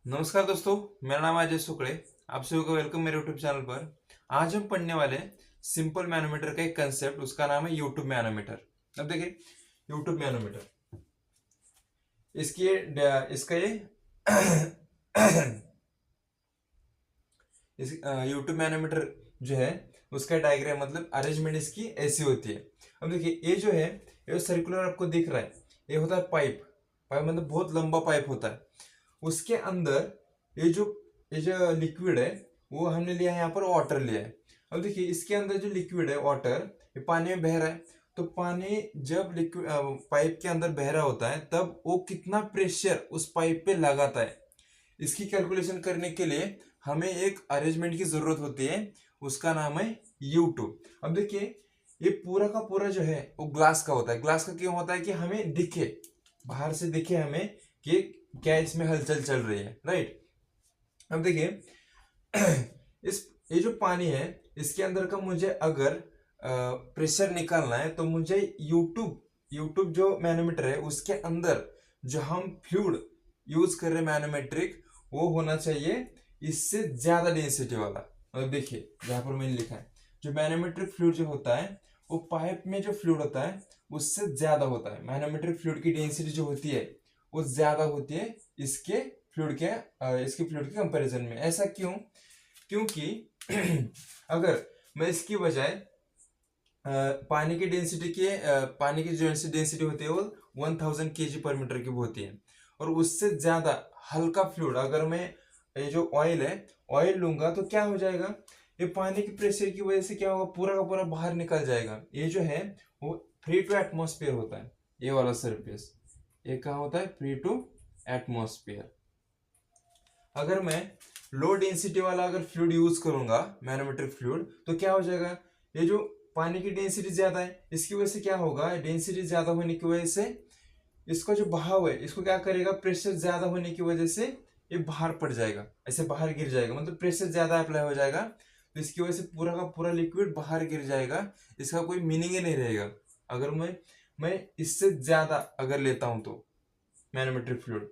नमस्कार दोस्तों, मेरा नाम है अजय शुक्ले। आप सभी को वेलकम मेरे यूट्यूब चैनल पर। आज हम पढ़ने वाले हैं सिंपल मैनोमीटर का एक कंसेप्ट, उसका नाम है यूट्यूब मैनोमीटर। अब देखिए, यूट्यूब मैनोमीटर इसकी इसका ये इस यूट्यूब मैनोमीटर जो है उसका डायग्राम मतलब अरेंजमेंट इसकी ऐसी होती है। अब देखिए, ये जो है ये सर्कुलर आपको दिख रहा है, ये होता है पाइप। पाइप मतलब बहुत लंबा पाइप होता है। उसके अंदर ये जो ये जो लिक्विड है वो हमने लिया है, यहाँ पर वाटर लिया है। अब देखिए, इसके अंदर जो लिक्विड है वाटर, ये पानी में बह रहा है। तो पानी जब लिक्विड पाइप के अंदर बह रहा होता है तब वो कितना प्रेशर उस पाइप पे लगाता है, इसकी कैलकुलेशन करने के लिए हमें एक अरेंजमेंट की जरूरत होती है, उसका नाम है U2। अब देखिए, ये पूरा का पूरा जो है वो ग्लास का होता है। ग्लास का क्यों होता है कि हमें दिखे, बाहर से दिखे हमें कि क्या इसमें हलचल चल रही है, राइट। अब देखिए, इस ये जो पानी है इसके अंदर का मुझे अगर प्रेशर निकालना है तो मुझे यूट्यूब जो मैनोमीटर है उसके अंदर जो हम फ्लूइड यूज कर रहे हैं मैनोमेट्रिक, वो होना चाहिए इससे ज्यादा डेंसिटी वाला। मतलब देखिए, यहाँ पर मैंने लिखा है जो मैनोमेट्रिक फ्लूइड जो होता है वो पाइप में जो फ्लूइड होता है उससे ज्यादा होता है। मैनोमेट्रिक फ्लूइड की डेंसिटी जो होती है वो ज्यादा होती है इसके फ्लूइड के कंपैरिजन में। ऐसा क्यों? क्योंकि अगर मैं इसकी बजाय पानी की जो डेंसिटी होती है वो 1000 kg पर मीटर क्यूब होती है, और उससे ज्यादा हल्का फ्लूइड अगर मैं ये जो ऑयल है ऑयल लूंगा तो क्या हो जाएगा, ये पानी के प्रेशर की वजह से क्या होगा, पूरा का पूरा बाहर निकल जाएगा। ये जो है वो फ्री टू एटमोस्फेयर होता है, ये वाला सरफेस। ये कहाँ होता है? Free to atmosphere. अगर मैं लो डेंसिटी वाला अगर फ्लूइड यूज करूंगा मैनोमेट्रिक फ्लूइड, तो क्या हो जाएगा, ये जो पानी की डेंसिटी ज्यादा है इसकी वजह से क्या होगा, डेंसिटी ज्यादा होने की वजह से इसका जो बहाव है इसको क्या करेगा, प्रेशर ज्यादा होने की वजह से ये बाहर पड़ जाएगा, ऐसे बाहर गिर जाएगा। मतलब प्रेशर ज्यादा अप्लाई हो जाएगा तो इसकी वजह से पूरा का पूरा लिक्विड बाहर गिर जाएगा। इसका कोई मीनिंग ही नहीं रहेगा। अगर मैं इससे ज्यादा अगर लेता हूं तो मैनोमेट्रिक फ्लूइड,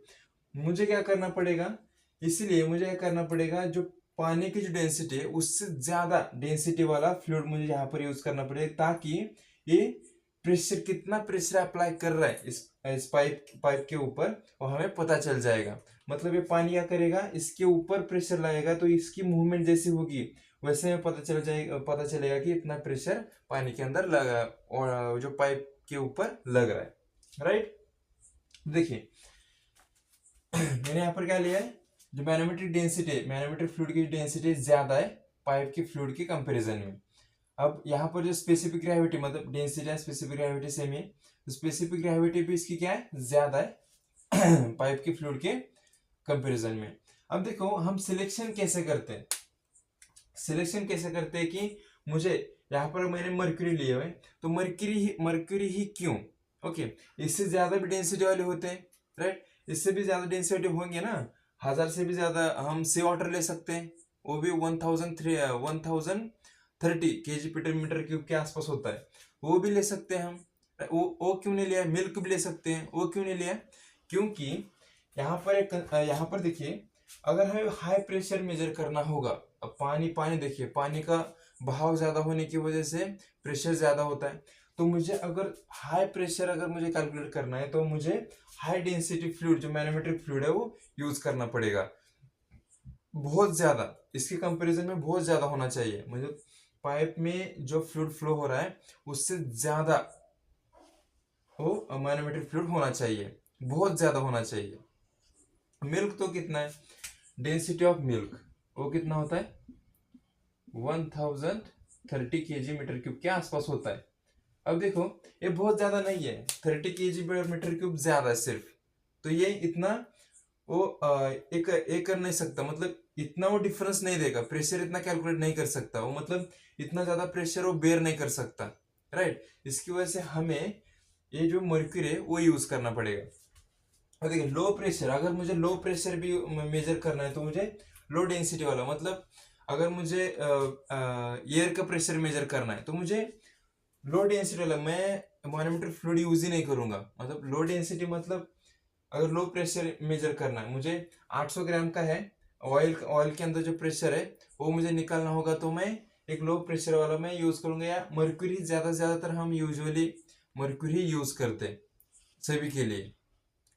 मुझे क्या करना पड़ेगा, इसलिए मुझे क्या करना पड़ेगा, जो पानी की जो डेंसिटी है उससे ज्यादा डेंसिटी वाला फ्लूइड मुझे यहाँ पर यूज करना पड़ेगा, ताकि ये प्रेशर कितना प्रेशर अप्लाई कर रहा है इस पाइप के ऊपर और हमें पता चल जाएगा। मतलब ये पानी क्या करेगा, इसके ऊपर प्रेशर लगाएगा तो इसकी मूवमेंट जैसी होगी वैसे में पता चलेगा कि इतना प्रेशर पानी के अंदर लगा और जो पाइप के ऊपर लग रहा है, राइट। देखिए, मैंने यहाँ पर क्या लिया है, जो मैनोमेट्रिक फ्लूइड की डेंसिटी ज्यादा है पाइप की फ्लूइड के कंपैरिजन में। अब यहाँ पर जो स्पेसिफिक ग्रेविटी मतलब डेंसिटी है, स्पेसिफिक ग्रेविटी सेम है, तो स्पेसिफिक ग्रेविटी भी इसकी क्या है, ज्यादा है पाइप की फ्लूइड के कंपैरिजन में। अब देखो, हम सिलेक्शन कैसे करते हैं, कि मुझे यहाँ पर मैंने मर्क्यूरी लिए हुए, तो मर्क्यूरी ही क्यों? ओके, इससे ज्यादा भी डेंसिटी वाले होते हैं, राइट। इससे भी ज्यादा डेंसिटी होंगे ना, 1000 से भी ज्यादा हम सी वाटर ले सकते हैं, वो भी 1030 kg पर मीटर क्यूब के आसपास होता है, वो भी ले सकते हैं हम। वो क्यों नहीं लिया? मिल्क भी ले सकते हैं, वो क्यों नहीं लिया? क्योंकि यहाँ पर देखिए, अगर हमें हाई प्रेशर मेजर करना होगा, अब पानी देखिए, पानी का बहाव ज्यादा होने की वजह से प्रेशर ज्यादा होता है। तो मुझे अगर हाई प्रेशर अगर मुझे कैलकुलेट करना है तो मुझे हाई डेंसिटी फ्लूइड जो मैनोमेट्रिक फ्लूइड है वो यूज करना पड़ेगा, बहुत ज्यादा, इसके कंपैरिजन में बहुत ज्यादा होना चाहिए। मतलब पाइप में जो फ्लूइड फ्लो हो रहा है उससे ज्यादा वो मैनोमेट्रिक फ्लूइड होना चाहिए, बहुत ज्यादा होना चाहिए। मिल्क तो कितना है, डेंसिटी ऑफ मिल्क वो कितना होता है, 1030 kg मीटर क्यूब के आसपास होता है। अब देखो, ये बहुत ज्यादा नहीं है, 30 kg पर मीटर क्यूब ज्यादा है सिर्फ, तो ये इतना वो एक कर नहीं सकता, मतलब इतना वो डिफरेंस नहीं देगा, प्रेशर इतना कैलकुलेट नहीं कर सकता वो, मतलब इतना ज्यादा प्रेशर वो बेयर नहीं कर सकता, राइट। इसकी वजह से हमें ये जो मर्क्यूरी है वो यूज करना पड़ेगा। और देखिए, लो प्रेशर, अगर मुझे लो प्रेशर भी मेजर करना है तो मुझे लो डेंसिटी वाला, मतलब अगर मुझे एयर का प्रेशर मेजर करना है तो मुझे लो डेंसिटी वाला, मैं मैनोमीटर फ्लूइड यूज ही नहीं करूंगा। मतलब लो डेंसिटी मतलब अगर लो प्रेशर मेजर करना है, मुझे 800 ग्राम का है ऑयल के अंदर जो प्रेशर है वो मुझे निकालना होगा, तो मैं एक लो प्रेशर वाला मैं यूज करूंगा, या मर्क्यूरी ज्यादातर हम यूजुअली मर्क्यूरी यूज करते हैं सभी के लिए।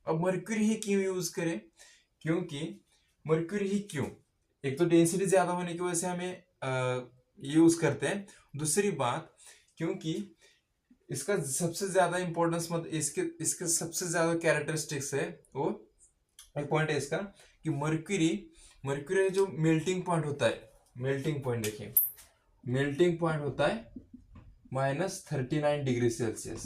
अब मर्क्यूरी ही क्यों यूज करें? क्योंकि मर्क्यूरी ही क्यों, एक तो डेंसिटी ज्यादा होने की वजह से हमें यूज करते हैं, दूसरी बात क्योंकि इसका सबसे ज्यादा इंपॉर्टेंस इसके इसके सबसे ज्यादा कैरेक्टरिस्टिक्स है, वो एक पॉइंट है इसका कि मर्क्यूरी जो मेल्टिंग पॉइंट होता है, मेल्टिंग पॉइंट देखिए, मेल्टिंग पॉइंट होता है -39 डिग्री सेल्सियस,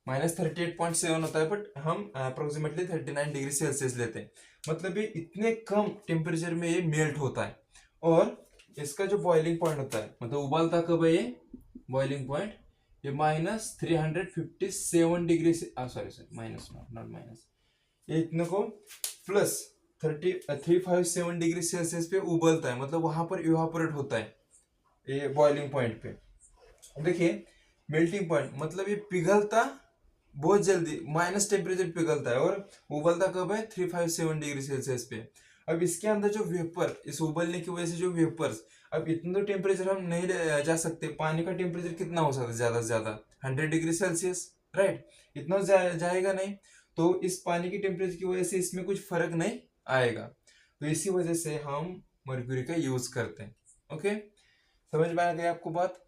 -38.7 होता है, बट हम अप्रोक्सीमेटली 39 डिग्री सेल्सियस लेते हैं। मतलब ये इतने कम टेम्परेचर में ये मेल्ट होता है। और इसका जो बॉइलिंग पॉइंट होता है, मतलब उबालता कब है ये बॉइलिंग पॉइंट, ये -357 डिग्री से सॉरी माइनस नॉट माइनस, ये इतने को प्लस 357 डिग्री सेल्सियस पे उबलता है, मतलब वहां पर इवापोरेट होता है ये बॉइलिंग पॉइंट पे। देखिए मेल्टिंग पॉइंट मतलब ये पिघलता बहुत जल्दी, माइनस टेम्परेचर पिघलता है, और उबलता कब है 357 डिग्री सेल्सियस पे। अब इसके अंदर जो वेपर, इस उबलने की वजह से जो वेपर्स, अब इतना तो टेम्परेचर हम नहीं जा सकते, पानी का टेम्परेचर कितना हो सकता है ज्यादा से ज्यादा 100 डिग्री सेल्सियस, राइट, इतना जाएगा नहीं, तो इस पानी की टेम्परेचर की वजह से इसमें कुछ फर्क नहीं आएगा, तो इसी वजह से हम मर्क्यूरी का यूज करते हैं। ओके, समझ में आ गया आपको बात?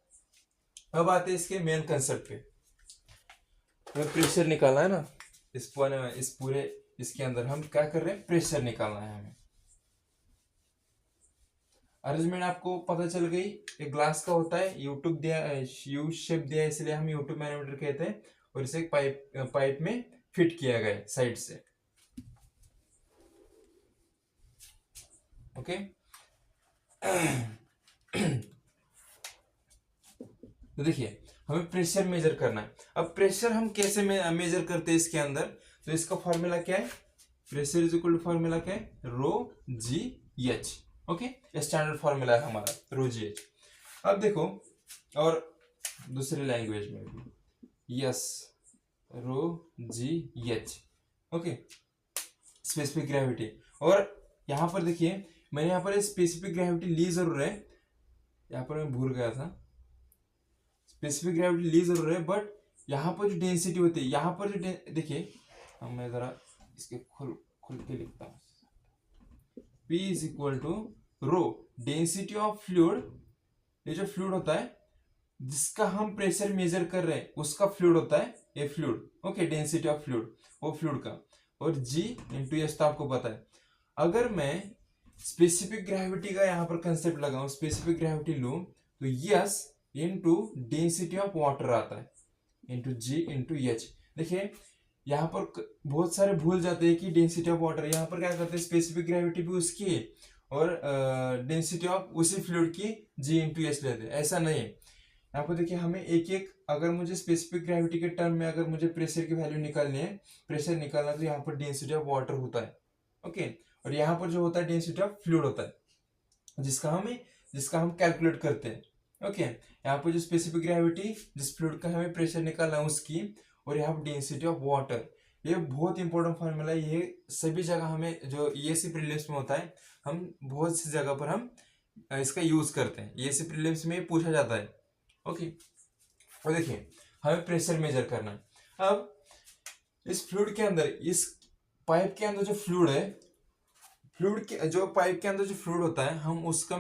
अब आते हैं इसके मेन कंसेप्ट पे। प्रेशर निकालना है ना, इस पूरे इसके अंदर हम क्या कर रहे हैं, प्रेशर निकालना है हमें। अरेंजमेंट आपको पता चल गई, एक ग्लास का होता है, यूट्यूब दिया, यू शेप दिया, इसलिए हम यूट्यूब मैनोमीटर कहते हैं, और इसे पाइप में फिट किया गया साइड से। ओके तो देखिए हमें प्रेशर मेजर करना है। अब प्रेशर हम कैसे मेजर करते हैं इसके अंदर, तो इसका फॉर्मूला क्या है, pressure is equal to formula क्या है, rho G H. Okay, standard formula है हमारा रो जी एच। अब देखो, और दूसरी लैंग्वेज में भी yes, rho G H. Okay, specific gravity, और यहां पर देखिए मैंने यहाँ पर स्पेसिफिक ग्रेविटी ली जरूर है, यहाँ पर मैं भूल गया था, स्पेसिफिक ग्रेविटी ली जरूर है, बट यहाँ पर जो डेंसिटी होती है, यहाँ पर जो देखिए, हम मैं जरा इसके खुल के लिखता हूँ, P is equal to rho density of fluid, ये जो फ्लूइड होता है जिसका हम प्रेशर मेजर कर रहे हैं उसका फ्लूइड होता है ये fluid. Okay, density of fluid, वो फ्लूइड का, और G इंटू एस तो आपको पता है। अगर मैं स्पेसिफिक ग्रेविटी का यहाँ पर कंसेप्ट लगाऊं, स्पेसिफिक ग्रेविटी लूं, तो yes into density of water आता है, इंटू जी इंटू एच। देखिए यहाँ पर बहुत सारे भूल जाते हैं कि डेंसिटी ऑफ वाटर, यहाँ पर क्या करते हैं स्पेसिफिक ग्रेविटी भी उसकी और डेंसिटी ऑफ उसी फ्लूइड की जी इंटू एच लेते हैं, ऐसा नहीं है। यहाँ पर देखिए हमें एक एक, अगर मुझे स्पेसिफिक ग्रेविटी के टर्म में अगर मुझे प्रेशर की वैल्यू निकालनी है, प्रेशर निकालना, तो यहाँ पर डेंसिटी ऑफ वाटर होता है। ओके, और यहाँ पर जो होता है डेंसिटी ऑफ फ्लूइड होता है, जिसका हम कैलकुलेट करते हैं। ओके, यहाँ पर जो स्पेसिफिक ग्रेविटी जिस फ्लूइड का हमें प्रेशर निकालना है उसकी, और यहाँ पर डेंसिटी ऑफ वाटर, ये बहुत इंपॉर्टेंट फॉर्मूला है, ये सभी जगह हमें जो ईएससी प्रीलिम्स में होता है, हम बहुत सी जगह पर हम इसका यूज करते हैं, ईएससी प्रीलिम्स में पूछा जाता है। ओके, और देखिए हमें प्रेशर मेजर करना है। अब इस फ्लूइड के अंदर, इस पाइप के अंदर जो फ्लूइड है, फ्लूइड के जो पाइप के अंदर जो फ्लूइड होता है, हम उसका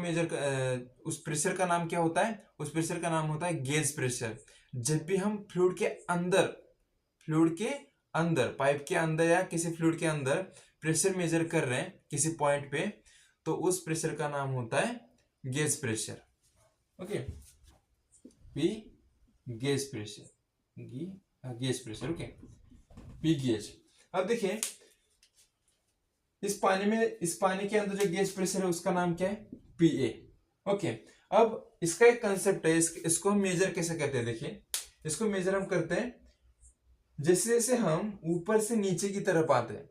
उस प्रेशर का नाम क्या होता है, उस प्रेशर का नाम होता है गेज प्रेशर। जब भी हम फ्लूइड के अंदर पाइप के अंदर या किसी फ्लूइड के अंदर प्रेशर मेजर कर रहे हैं किसी पॉइंट पे, तो उस प्रेशर का नाम होता है gauge pressure. Okay, P gauge pressure, gauge pressure, okay, P gauge. अब देखिए इस पानी के अंदर जो गेज प्रेशर है उसका नाम क्या है, पीए। ओके, अब इसका एक कंसेप्ट है, इसको हम मेजर कैसे करते हैं, देखिए इसको मेजर हम करते हैं जैसे जैसे हम ऊपर से नीचे की तरफ आते हैं,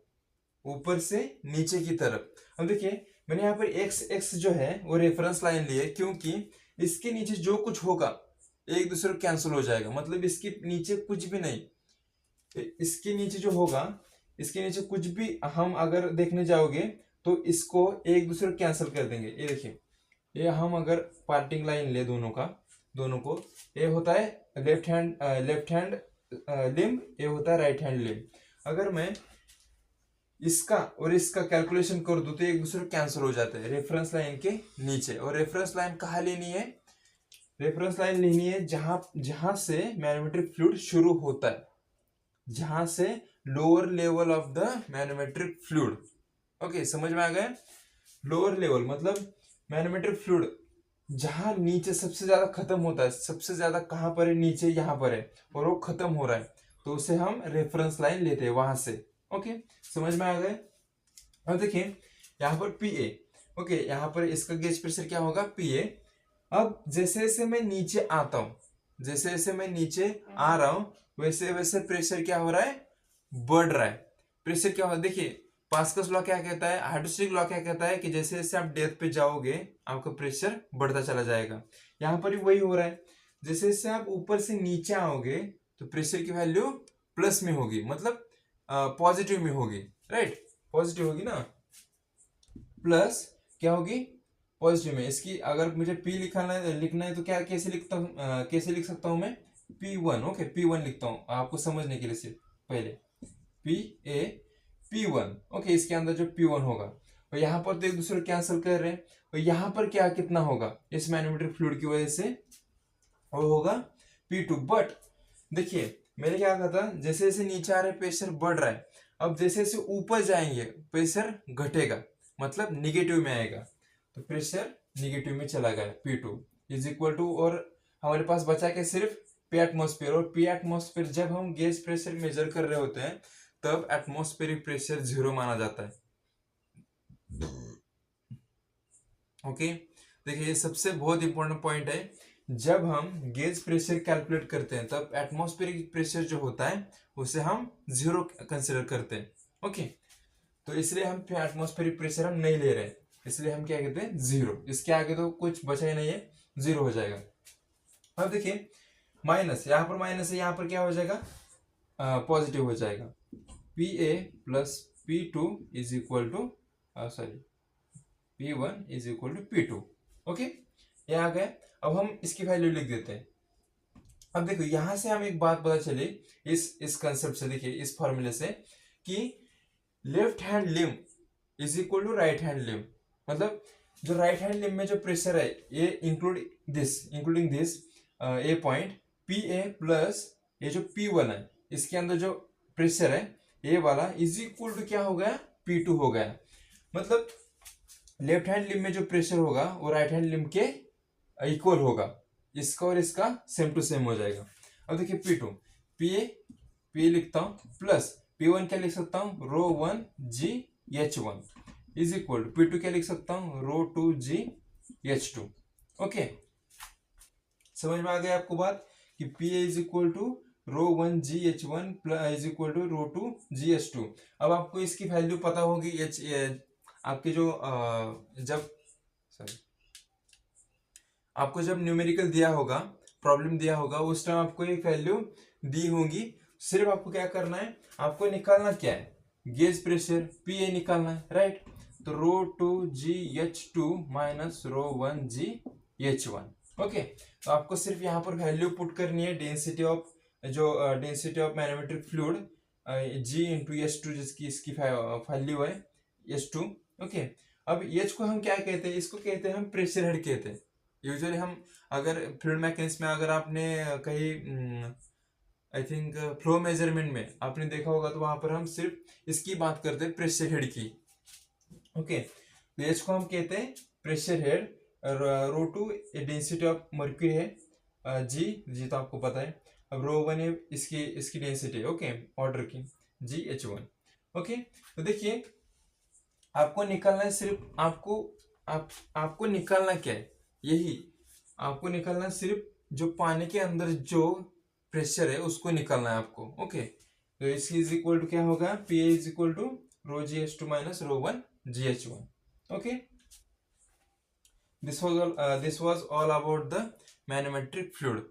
ऊपर से नीचे की तरफ। अब देखिए मैंने यहाँ पर एक्स जो है वो रेफरेंस लाइन ली है, क्योंकि इसके नीचे जो कुछ होगा एक दूसरे को कैंसिल हो जाएगा, मतलब इसके नीचे कुछ भी नहीं, इसके नीचे जो होगा इसके नीचे कुछ भी हम अगर देखने जाओगे तो इसको एक दूसरे को कैंसिल कर देंगे। ये देखिए, ये हम अगर पार्टिंग लाइन ले दोनों को, ये होता है लेफ्ट हैंड लिम्ब, ये होता है राइट हैंड लिम्ब। अगर मैं इसका और इसका कैलकुलेशन कर दूं तो एक दूसरे को कैंसिल हो जाते हैं रेफरेंस लाइन के नीचे। और रेफरेंस लाइन कहाँ लेनी है? रेफरेंस लाइन लेनी है जहां से मैनोमेट्रिक फ्लूइड शुरू होता है, जहां से lower level of the manometric fluid. Okay, समझ में आ गया? लोअर लेवल मतलब मैनोमेट्रिक फ्लूइड जहां नीचे सबसे ज्यादा खत्म होता है, सबसे ज्यादा कहां पर है? नीचे, यहां पर है, और वो खत्म हो रहा है, तो उसे हम रेफरेंस लाइन लेते हैं वहां से। ओके, समझ में आ गए? अब देखिए यहाँ पर पी ए। ओके, यहाँ पर इसका गेज प्रेशर क्या होगा? P A. अब जैसे जैसे मैं नीचे आता हूं, जैसे जैसे मैं नीचे आ रहा हूं, वैसे वैसे प्रेशर क्या हो रहा है? बढ़ रहा है। प्रेशर क्या हो रहा है? देखिए, पास्कल्स लॉ क्या कहता है, हाइड्रोस्टैटिक लॉ क्या कहता है कि जैसे जैसे आप डेप्थ पे जाओगे आपका प्रेशर बढ़ता चला जाएगा। यहाँ पर भी वही हो रहा है, जैसे जैसे आप ऊपर से नीचे आओगे तो प्रेशर की वैल्यू प्लस में होगी, मतलब पॉजिटिव में होगी, राइट? पॉजिटिव होगी ना, प्लस क्या होगी? पॉजिटिव में। इसकी अगर मुझे पी लिखना है तो क्या कैसे लिखता हूँ, कैसे लिख सकता हूँ मैं? P1। ओके, P1 लिखता हूँ आपको समझने के लिए सिर्फ पहले, PA P1। ओके, इसके अंदर जो P1 होगा, और यहाँ पर तो एक दूसरे को कैंसिल कर रहे हैं, और यहाँ पर क्या कितना होगा इस मैनोमेट्रिक फ्लूइड की वजह से? वो होगा P2। बट देखिए मैंने क्या कहा था, जैसे जैसे नीचे आ रहे प्रेशर बढ़ रहा है, अब जैसे जैसे ऊपर जाएंगे प्रेशर घटेगा, मतलब निगेटिव में आएगा, तो प्रेशर निगेटिव में चला गया। P2 इज इक्वल टू, और हमारे पास बचा के सिर्फ पी एटमोस्फेयर, और पी एटमोस्फेयर जब हम गैस प्रेशर मेजर कर रहे होते हैं तब एटमोस्फेरिक प्रेशर 0 माना जाता है। ओके, देखिए ये सबसे बहुत इंपॉर्टेंट पॉइंट है। जब हम गेज प्रेशर कैलकुलेट करते हैं तब एटमॉस्फेरिक प्रेशर जो होता है उसे हम 0 कंसिडर करते हैं। ओके, तो इसलिए हम एटमॉस्फेरिक प्रेशर हम नहीं ले रहे, इसलिए हम क्या कहते हैं? 0। इसके आगे तो कुछ बचा ही नहीं है, 0 हो जाएगा। अब देखिए माइनस, यहाँ पर माइनस है, यहाँ पर क्या हो जाएगा? पॉजिटिव हो जाएगा। P A plus P2 is equal to P1 is equal to P2। Okay, ये आ गया। अब हम इसकी वैल्यू लिख देते हैं। अब देखो यहां से हम एक बात पता चली इस कंसेप्ट से, देखिए इस फॉर्मूले से, कि left hand limb is equal to right hand limb. मतलब जो राइट हैंड लिम्ब में जो प्रेशर है, ये including this A point P A plus ये जो P1 है, इसके अंदर जो प्रेशर है ए वाला इज इक्वल टू क्या हो गया? P2 हो गया। मतलब लेफ्ट हैंड लिम्ब में जो प्रेशर होगा वो राइट हैंड लिम्ब के इक्वल होगा, इसका और इसका सेम टू सेम हो जाएगा। अब देखिए P2, पी लिखता हूं प्लस P1 क्या लिख सकता हूं? ρ1 GH1 is equal to P2 क्या लिख सकता हूं? ρ2 GH2। ओके, समझ में आ गया आपको बात कि P is equal to ρ1 GH1 is equal to ρ2 GH2। अब आपको इसकी वैल्यू पता होगी, आपके जो आपको जब न्यूमेरिकल दिया होगा, प्रॉब्लम दिया होगा, उस टाइम आपको एक वैल्यू दी होगी। सिर्फ आपको क्या करना है? आपको निकालना क्या है? गेज प्रेशर PA निकालना है, राइट? तो ρ2 GH2 माइनस ρ1 GH1। ओके, तो आपको सिर्फ यहाँ पर वैल्यू पुट करनी है density of manometric fluid G into H2, जिसकी इसकी वैल्यू है H2। ओके, अब H को हम क्या कहते हैं? इसको कहते हैं हम प्रेशर हेड कहते हैं। यूजुअली हम अगर फ्लूइड मैकेनिक्स में अगर आपने कहीं आई थिंक फ्लो मेजरमेंट में आपने देखा होगा तो वहां पर हम सिर्फ इसकी बात करते हैं, प्रेशर हेड की। ओके, तो H को हम कहते हैं pressure head, ρ2 density of mercury है, जी तो आपको पता है। अब ρ1 है इसकी डेंसिटी, ओके, ऑर्डर की GH1। ओके, तो देखिए आपको निकालना है सिर्फ आपको निकालना क्या है? यही आपको निकालना है, सिर्फ जो पानी के अंदर जो प्रेशर है उसको निकालना है आपको। ओके, तो इसकी इज इक्वल टू क्या होगा? PA is equal to ρ GH2 minus ρ1 GH1। Okay, this was all about the manometric fluid.